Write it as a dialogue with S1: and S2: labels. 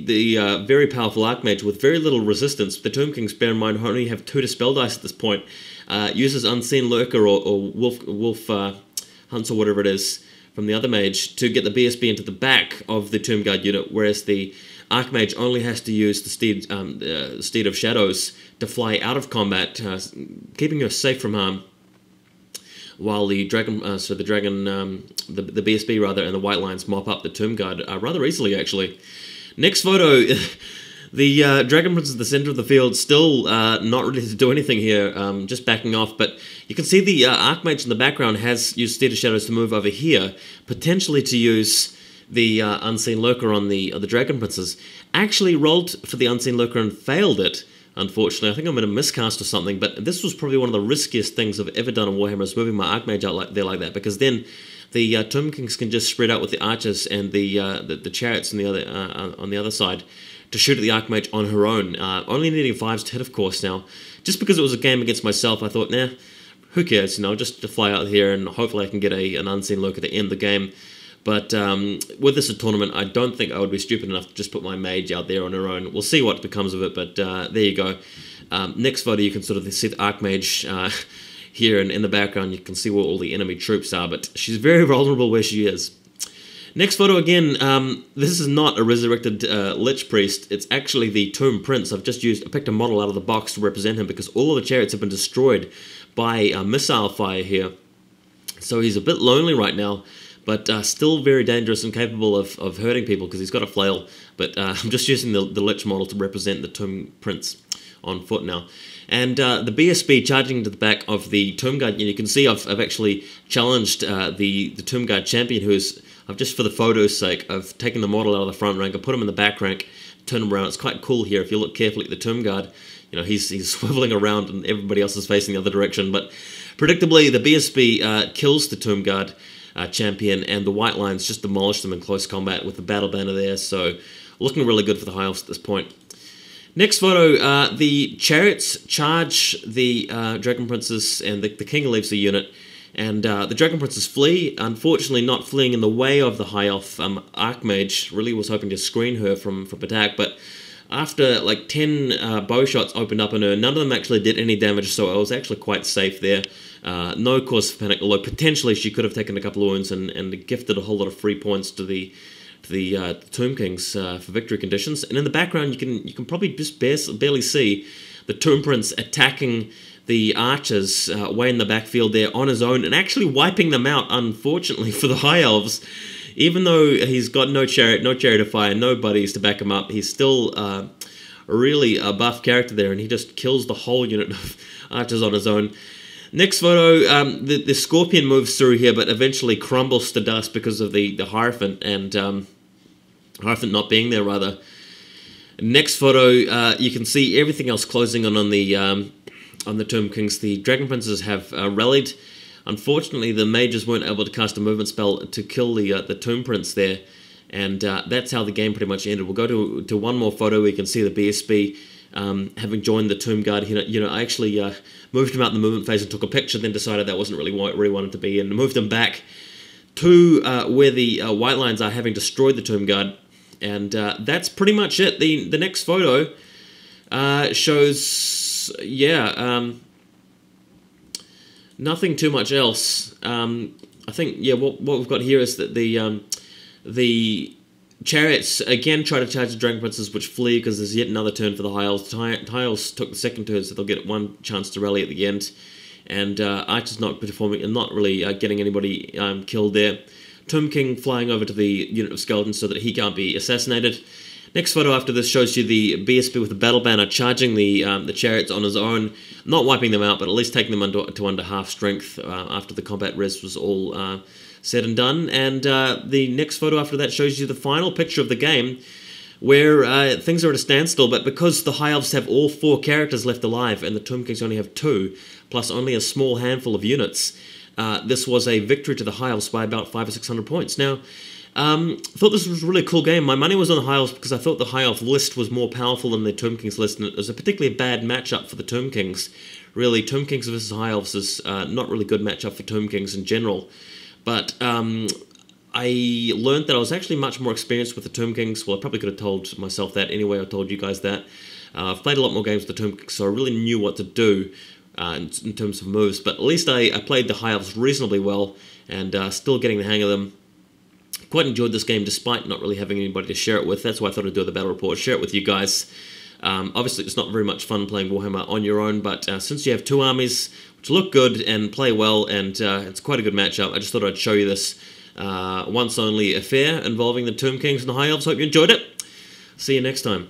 S1: the very powerful Archmage with very little resistance. The Tomb Kings, bear in mind, only have 2 Dispel Dice at this point. Uses Unseen Lurker or Wolf Hunts or whatever it is from the other mage to get the BSB into the back of the Tomb Guard unit, whereas the Archmage only has to use the Steed of Shadows to fly out of combat, keeping her safe from harm, while the dragon, the BSB rather, and the White Lions mop up the Tomb Guard rather easily, actually. Next photo, the Dragon Prince at the center of the field, still not ready to do anything here, just backing off, but you can see the Archmage in the background has used Steed of Shadows to move over here, potentially to use the Unseen Lurker on the Dragon Princes. Actually rolled for the Unseen Lurker and failed it, unfortunately. I think I'm in a miscast or something, but this was probably one of the riskiest things I've ever done in Warhammer, is moving my Archmage out like that, because then the Tomb Kings can just spread out with the archers and the chariots on the other side to shoot at the Archmage on her own. Only needing 5s to hit, of course, now. Just because it was a game against myself, I thought, nah, who cares, just to fly out here and hopefully I can get an Unseen Lurker to end the game. But with this tournament, I don't think I would be stupid enough to just put my mage out there on her own. We'll see what becomes of it, but there you go. Next photo, you can sort of see the Archmage here, and in the background you can see where all the enemy troops are, but she's very vulnerable where she is. Next photo again, this is not a resurrected Lich Priest, it's actually the Tomb Prince. I picked a model out of the box to represent him because all of the chariots have been destroyed by missile fire here. So he's a bit lonely right now, but still very dangerous and capable of hurting people because he's got a flail. But I'm just using the Lich model to represent the Tomb Prince on foot now. And the BSB charging to the back of the Tomb Guard, you can see I've actually challenged the Tomb Guard champion, I've just for the photo's sake, I've taken the model out of the front rank, I put him in the back rank, turn him around. It's quite cool here. If you look carefully at the Tomb Guard, he's swiveling around and everybody else is facing the other direction. But predictably, the BSB kills the Tomb Guard champion, and the White Lions just demolish them in close combat with the battle banner there, so looking really good for the High Elves at this point. Next photo, the Chariots charge the Dragon Princes, and the King leaves the unit, and the Dragon Princes flee, unfortunately not fleeing in the way of the High Elf Archmage. Really was hoping to screen her from attack, but after like 10 bow shots opened up on her, none of them actually did any damage, so I was actually quite safe there. No cause for panic, although potentially she could have taken a couple of wounds and gifted a whole lot of free points to the Tomb Kings for victory conditions. And in the background, you can probably just barely see the Tomb Prince attacking the archers way in the backfield there on his own and actually wiping them out, unfortunately, for the High Elves. Even though he's got no chariot of fire, no buddies to back him up, he's still really a buff character there, and he just kills the whole unit of archers on his own. Next photo, the Scorpion moves through here, but eventually crumbles to dust because of the Hierophant, and Hierophant not being there, rather. Next photo, you can see everything else closing on the Tomb Kings. The Dragon Princes have rallied. Unfortunately, the mages weren't able to cast a movement spell to kill the Tomb Prince there, and that's how the game pretty much ended. We'll go to one more photo where you can see the BSB having joined the Tomb Guard. I actually moved him out in the movement phase and took a picture, then decided that wasn't really where we wanted to be, and moved him back to where the White Lions are, having destroyed the Tomb Guard. And that's pretty much it. The next photo shows, nothing too much else. I think, what we've got here is that the Chariots again try to charge the Dragon Princes, which flee because there's yet another turn for the High Elves. High Elves took the second turn, so they'll get one chance to rally at the end. And Archer's not performing and not really getting anybody killed there. Tomb King flying over to the unit of skeletons so that he can't be assassinated. Next photo after this shows you the BSB with the battle banner charging the Chariots on his own, not wiping them out, but at least taking them to under half strength after the combat res was all said and done. And the next photo after that shows you the final picture of the game, where things are at a standstill, but because the High Elves have all 4 characters left alive and the Tomb Kings only have 2, plus only a small handful of units, this was a victory to the High Elves by about 500 or 600 points. Now, I thought this was a really cool game. My money was on the High Elves because I thought the High Elf list was more powerful than the Tomb Kings list, and it was a particularly bad matchup for the Tomb Kings. Really, Tomb Kings versus High Elves is not really good matchup for Tomb Kings in general. But I learned that I was actually much more experienced with the Tomb Kings. Well, I probably could have told myself that anyway. I told you guys that. I've played a lot more games with the Tomb Kings, so I really knew what to do in terms of moves. But at least I played the High Elves reasonably well, and still getting the hang of them. Quite enjoyed this game despite not really having anybody to share it with. That's why I thought I'd do the battle report, share it with you guys. Obviously, it's not very much fun playing Warhammer on your own, but since you have two armies which look good and play well, and it's quite a good matchup, I just thought I'd show you this once only affair involving the Tomb Kings and the High Elves. Hope you enjoyed it. See you next time.